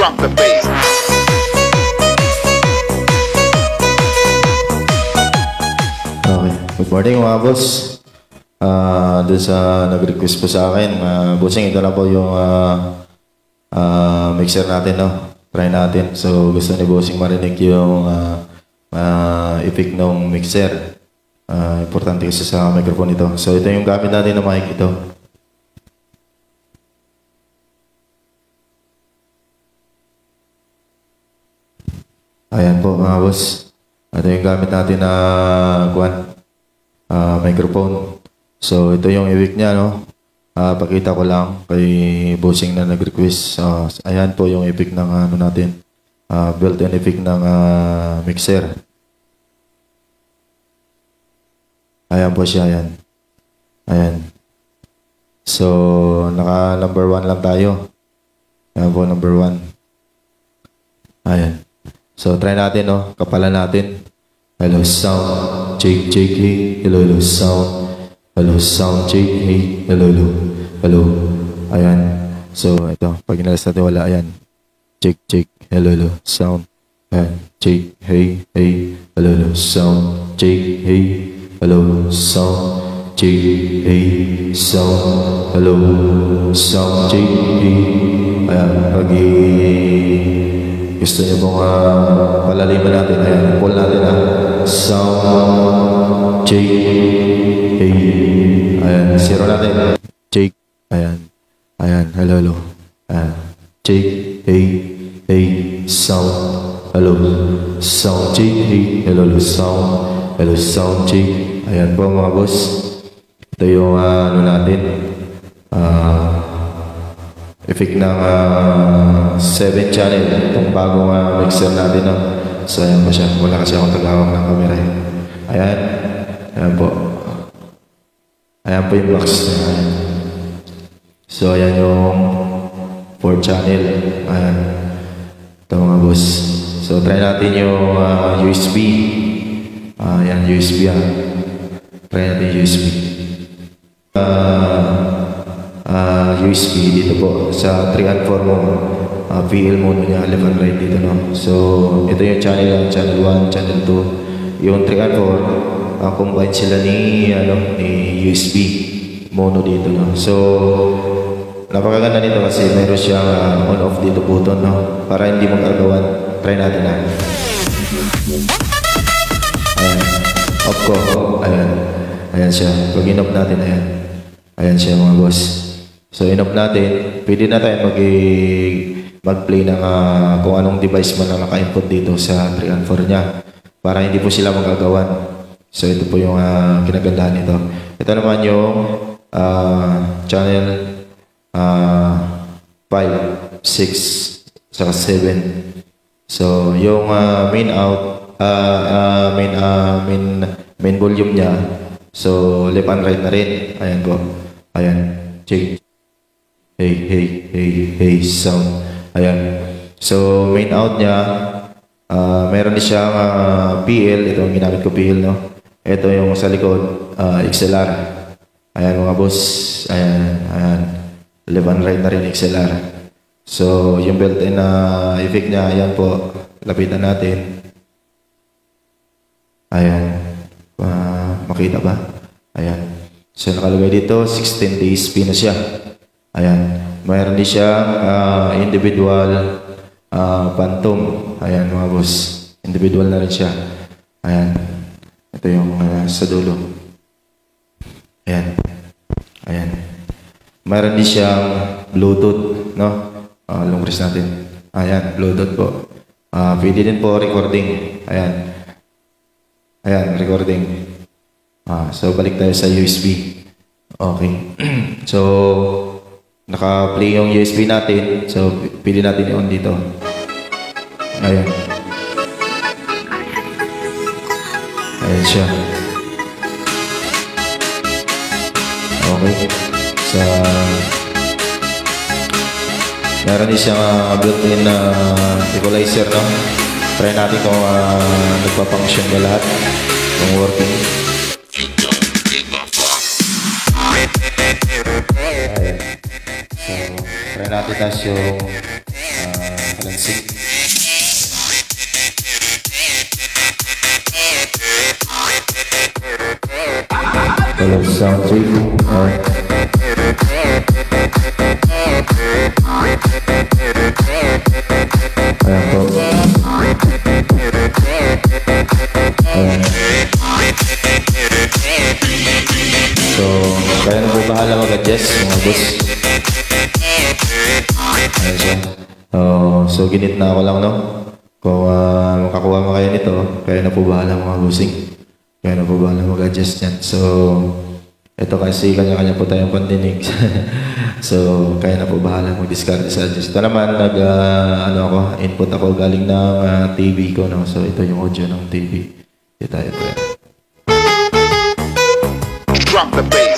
drop the bass. Okay. Good morning mga boss. Doon sa nag-request po sa akin, bossing, ito na po yung mixer natin, no? Try natin. So, gusto ni bossing marinig yung effect ng mixer. Importante kasi sa microphone ito. So, ito yung gamit natin na mic ito. Ayan po mga boss. Ito yung gamit natin na microphone. So, ito yung effect niya, no? Pakita ko lang kay bossing na nag-request. Ayan po yung effect ng natin. Built-in effect ng mixer. Ayan po siya, ayan. Ayan. So, naka number 1 lang tayo. Ayan po, number 1. Ayan. So, try natin, no? Kapalan natin. Hello, sound. Check, check, hey. Hello, hello, sound. Hello, sound. Check, hey. Hello, hello. Hello. Ayan. So, ito. Pag inalas natin, wala. Ayan. Check, check. Hello, hello, sound. Ayan. Check, hey, hey. Hello, hello, sound. Check, hey. Hello, sound. Check, hey. Sound. Hello, sound. Check, hey. Ayan. Pag gusto niyo pong palaliman natin. Ayan, pull natin sound, check, hey. Ayan, zero natin. Check, ayan. Ayan, hello, hello. Ayan, check, hey, hey, sound, hello. Sound, check, hey, hello, hello, sound. Hello, sound, check. Ayan po mga boss. Ito yung natin. Effect ng 7 channel. Itong bagong mixer natin. So, ayan po siya. Wala kasi akong tagawag ng camera. Ayan. Ayan po. Ayan po yung box. Ayan. So, ayan yung 4 channel. Ayan. Ito mga boss. So, try natin yung USB. Ayan, USB. Try natin yung USB. USB dito po sa 3 and 4 mo PL mode niya left and right dito, no? So ito yung channel 1, channel 2. Yung 3 and 4 combine sila ni USB mono dito, no? So napakaganda nito kasi meron siyang on off dito button, no? Para hindi magagawan. Try natin na. Ayan. Off ko. Ayan. Ayan siya. Pag in-off natin, ayan. Ayan siya mga boss. So, in-off natin, pwede na tayo mag-play ng kung anong device man na naka-input dito sa 3 and 4 niya para hindi po sila magagawan. So, ito po yung kinagandahan nito. Ito naman yung channel 5, 6, saka 7. So, yung main out, main volume niya, so left and right na rin. Ayan po. Ayan. Check. Hey, hey, hey, hey, sound. Ayan. So, main out niya, meron din siyang PL. Ito ang ginamit ko PL, no? Ito yung sa likod, XLR. Ayan mga boss. Ayan, ayan. Left and right na rin XLR. So, yung built-in effect niya, ayan po. Lapitan natin. Ayan. Makita ba? Ayan. So, nakalagay dito, 16 days na siya. Ayan. Mayroon din siya individual phantom. Ayan mga boss. Individual na rin siya. Ayan. Ito yung sa dulo. Ayan. Ayan. Mayroon din siyang Bluetooth, no? Long press natin. Ayan, Bluetooth po. Pwede din po recording. Ayan. Ayan, recording. So, balik tayo sa USB. Okay. So, naka-play yung USB natin. So, pili natin i-on dito. Ayan. Ayan siya. Okay. Sa meron din siyang built-in equalizer, no? Try natin kung nagpa-function ba lahat. Kung working. Ayan. So, try natin taas yung balancing. Hello, sound check. Ayan po. Ayan. So, kaya na po bahala mag-adjust mga boss. Ayan siya. So, ginit na ako lang, no? Kung makakuha mo kayo nito, kaya na po bahala mga bossing. Kaya na po bahala mag-adjust yan. So, ito kasi kanya-kanya po tayong pandinig. So, kaya na po bahala mag-discard sa adjust. Ito naman, input ako galing ng TV ko, no? So, ito yung audio ng TV. Ito tayo po yan. Drop the bass.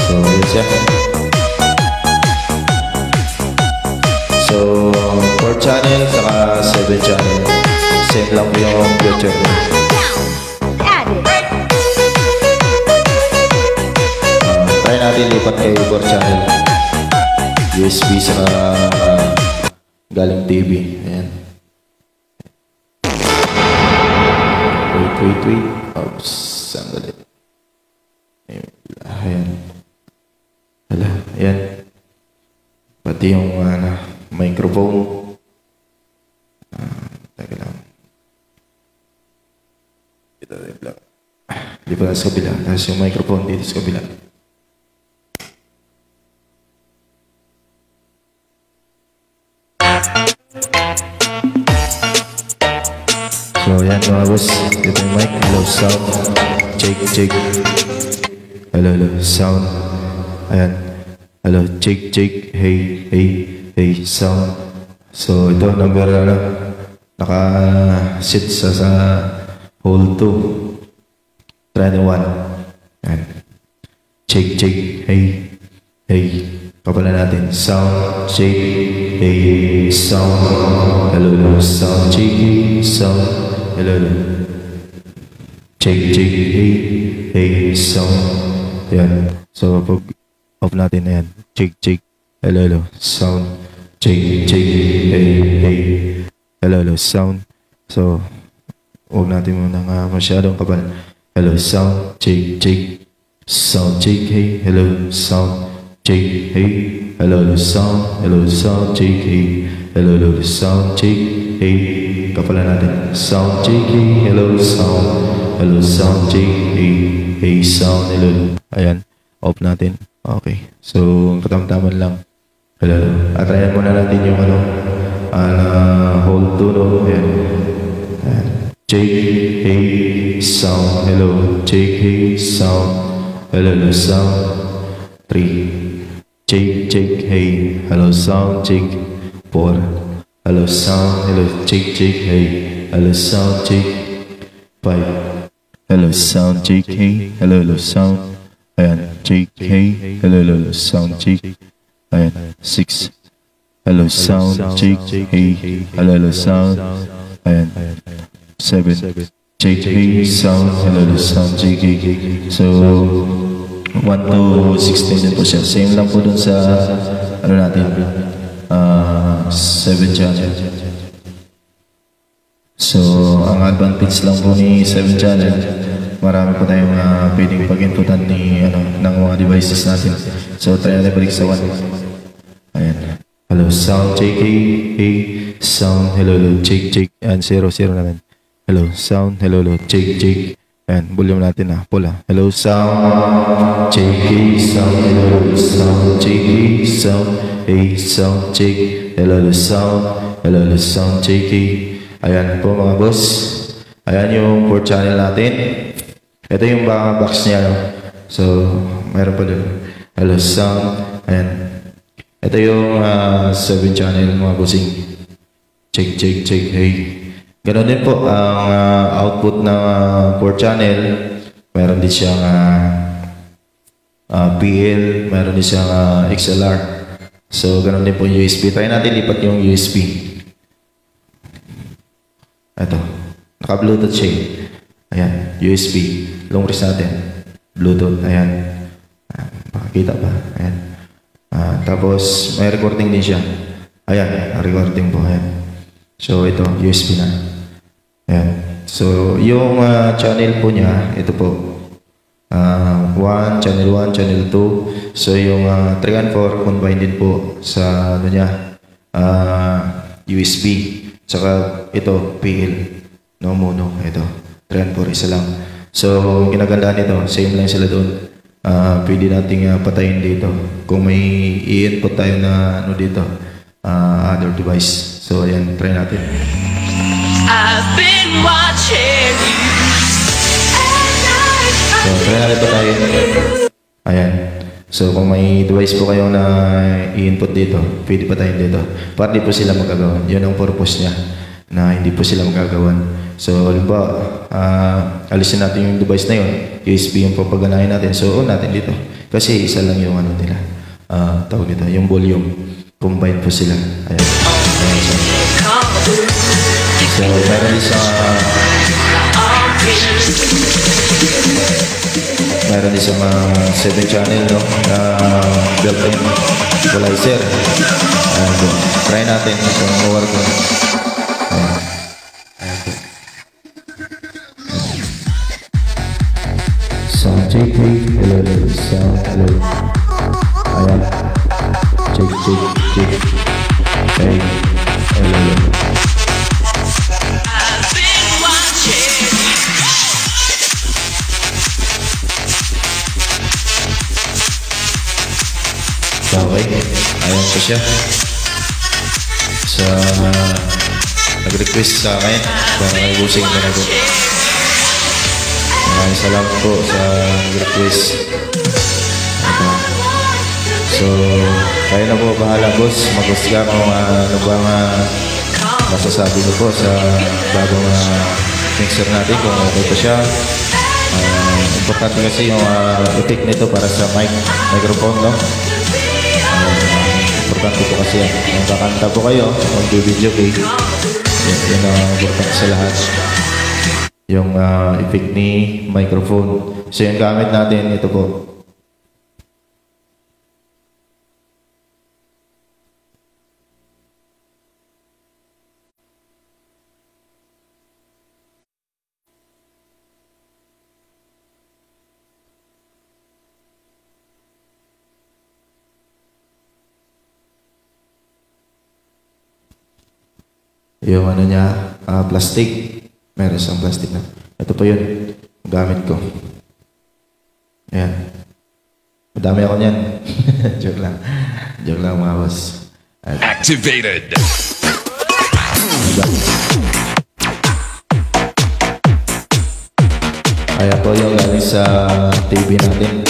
So, yun siya. So, 4 channel, saka 7 channel. Same lang po yung future niya. Try natin lipat kay 4 channel. USB sa galing TV. Ayan. Wait. Oops, sandali. Ayan. Hala, ayan. Pati yung microphone. Teka lang. Ito lang. Di pa sa kabila. Tapos yung microphone dito sa kabila. So, ayan mga boss. Ito yung mic. Hello, sound. Check. Hello, sound. Ayan. Hello, check. Hey, sound. So, ito, number, naka-sit sa hole 2. Try na 1. Ayan. Check. Hey. Kapala natin. Sound, check. Hey, sound. Hello, sound. Check, sound. Hello. Check. Hey, sound. Ayan. So, pag off natin na yan. Check. Hello. Sound. Check. Hey. Hello. Sound. So, huwag natin muna masyadong kapal. Hello, sound. Check. Sound. Check. Hey. Hello. Sound. Check. Hey. Hello. Sound. Check. Hey. Hello. Sound. Check. Hey. Kapalan natin. Sound. Check. Hey. Hello. Sound. Check. Hey. Sound. Hello. Ayan. Off natin. Okay. So, katamtaman lang. Hello. Atrayan muna natin yung hold to, no? Ayan. Check. Hey. Sound. Hello. Check. Hey. Sound. Hello. Sound. 3. Check. Hey. Hello. Sound. Check. 4. Hello. Sound. Hello. Check. Hey. Hello. Sound. Check. 5. Hello. Sound. Check. Hey. Hello. Sound. Ayan. Check. Hey. Hello. Sound. Check. Ayan. 6. Hello. Sound. Check. Hey. Hello. Sound. Ayan. 7. Check. Hey. Sound. Hello. Sound. Check. So, 1 to 16 din po siya. Same lang po dun sa, 7 channel. So, ang advantage lang po ni 7 channel, marami po tayong pwedeng pag-inputan ng mga devices natin. So, try natin balik sa 1. Ayan. Hello, sound, check, hey, sound, hello, check. Ayan, 0 natin. Hello, sound, hello, check. Ayan, volume natin pula. Hello, sound, check, hey, sound, hello, sound, check, hey, sound, check, hello, sound, check, hey. Ayan po mga boss. Ayan yung 4 channel natin. Ito yung box niya. So, mayroon pa dun. Hello, sound. Ayan. Ito yung 7 channel mga bossing. Check, hey. Ganon din po ang output ng 4 channel. Meron din siyang PL, meron din siyang XLR. So, ganon din po yung USB. Try natin lipat yung USB. Ito. Naka-Bluetooth siya. Ayan. USB. Long range natin. Bluetooth. Ayan. Makakita ba? Ayan. Tapos may recording din siya. Ayan, recording po. Ayan. So ito, USB na. Ayan. So yung channel po niya, ito po. 1, channel 1, channel 2. So yung 3 and 4 combined din po sa ano niya, USB. Saka ito, PL. No, mono. Ito, 3 and 4, isa lang. So ginagandaan nito, same lang sila doon. Pwede nating patayin dito. Kung may i-input tayo na ano dito, other device. So ayan, try natin. I've been watching you. So, try natin patayin. Ayan. So, kung may device po kayo na i-input dito, pwede patayin dito. Para di po sila magagawan. Yun ang purpose niya, na hindi po sila magagawan. So, halimbawa, alisin natin yung device na yun. USB yung papaganahin natin. So, on natin dito. Kasi isa lang yung ano nila. Tawag dito, yung volume. Combine po sila. Ayan. Ayan siya. So, meron din sa... meron din sa mga 7 channel, no? Na built-in equalizer. Try natin kung work ko. Sound check, hello, sound, hello. Ayan. Check. Hey, hello. Okay, ayan po siya. Sa nag-request sa akin para may busing ko na po. Maraming salamat po sa nag-request. So, kayo na po bahala, boss. Mag-gusto ka kung ano bang masasabi mo po sa bagong mixer natin, kung okay pa siya. Importante kasi yung effect nito para sa microphone, no? Importante po kasi yan. Kung kakanta po kayo, kung video kay, yun ang importante sa lahat. Yung effect ni microphone. So yung gamit natin, ito po. Yung ano niya, plastic. Meron isang plastic na. Ito po yun, gamit ko. Ayan. Madami ako niyan. Joke lang. Joke lang mga boss. Activated. Ayan po yung galing sa TV natin.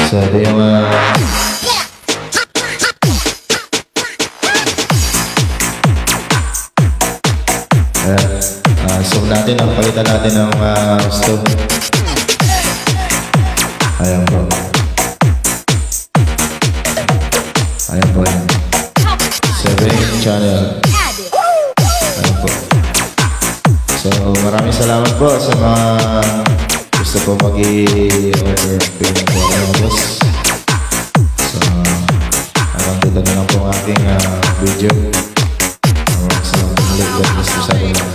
So, ito yung stove natin, ang palitan natin ng stove. Ayan po. Ayan po yan. 7 channel. Ayan po. So, maraming salamat po sa mga gusto ko mag-i-order payment po mga boss. So, hanggang dito na lang po ang aking video. Maraming salamat po ulit. God bless po sa akin lang.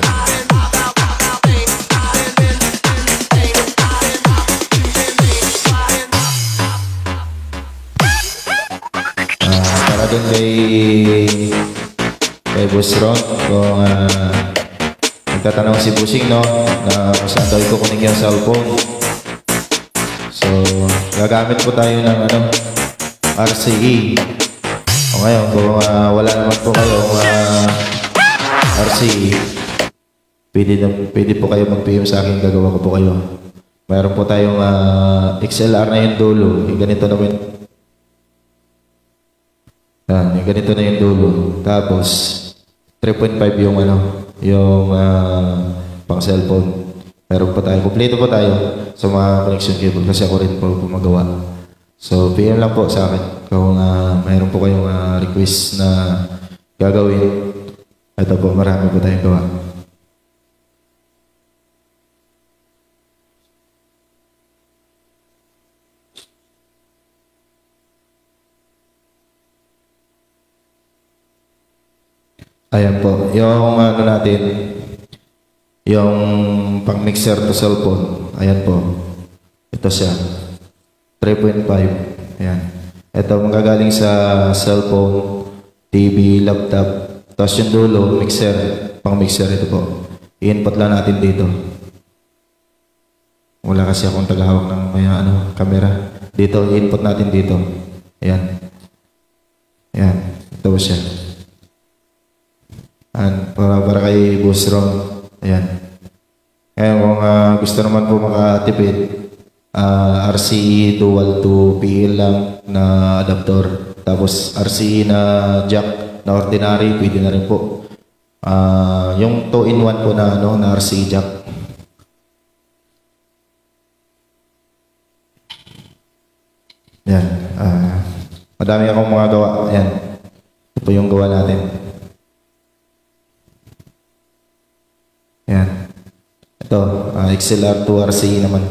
Para din kay Boss Ron, kung nagtatanong si Busing, no, na kung saan daw ikukunin yung cellphone. So, gagamit po tayo ng RCE. O ngayon, kung wala naman po kayo RCE, pwede po kayo mag-PM sa akin, gagawa ko po kayo. Mayroon po tayong XLR na yung dulo. Yung ganito na yung ganito na yung dulo. Tapos, 3.5 yung yung pang cellphone. Meron po tayo. Kompleto po tayo sa mga connection cable kasi ako rin po gumagawa. So, PM lang po sa akin. kung mayroon po kayong request na gagawin, ito po, marami po tayong gawa. Ayan po, yung natin, yung pang-mixer to cellphone, ayan po. Ito siya, 3.5. Ayan. Ito magagaling sa cellphone, TV, laptop, tapos yung dulo, mixer, pang-mixer ito po. I-input lang natin dito. Wala kasi akong tagahawak ng may camera. Dito, i-input natin dito. Ayan. Ayan, ito po siya. Para kay Boss Ron. Ayan. Ngayon, kung gusto naman po makatipid, RCE dual to PL lang na adapter. Tapos RCE na jack na ordinary, pwede na rin po. Yung 2-in-1 po na, na RCE jack. Ayan. Madami akong mga gawa. Ayan. Ito po yung gawa natin. Ayan. Ito, XLR 2 RCE naman.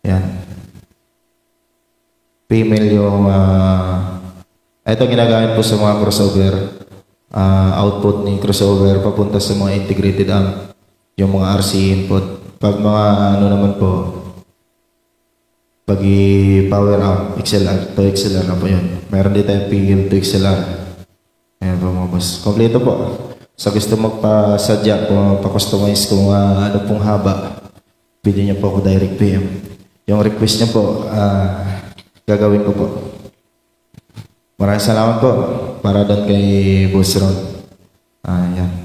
Ayan. Female yung, ito ginagamit po sa mga crossover. Output ni crossover papunta sa mga integrated amp. Yung mga RCE input. Pag mga naman po, pag power amp, XLR to XLR na po yun. Meron dito yung PL to XLR. Ayan po mga boss. Kompleto po. Sa gusto magpasadya, kung pa-customize kung ano pong haba, pwede niyo po ako direct PM. Yung request niyo po, gagawin ko po. Maraming salamat po para doon kay Boss Ron. Yan.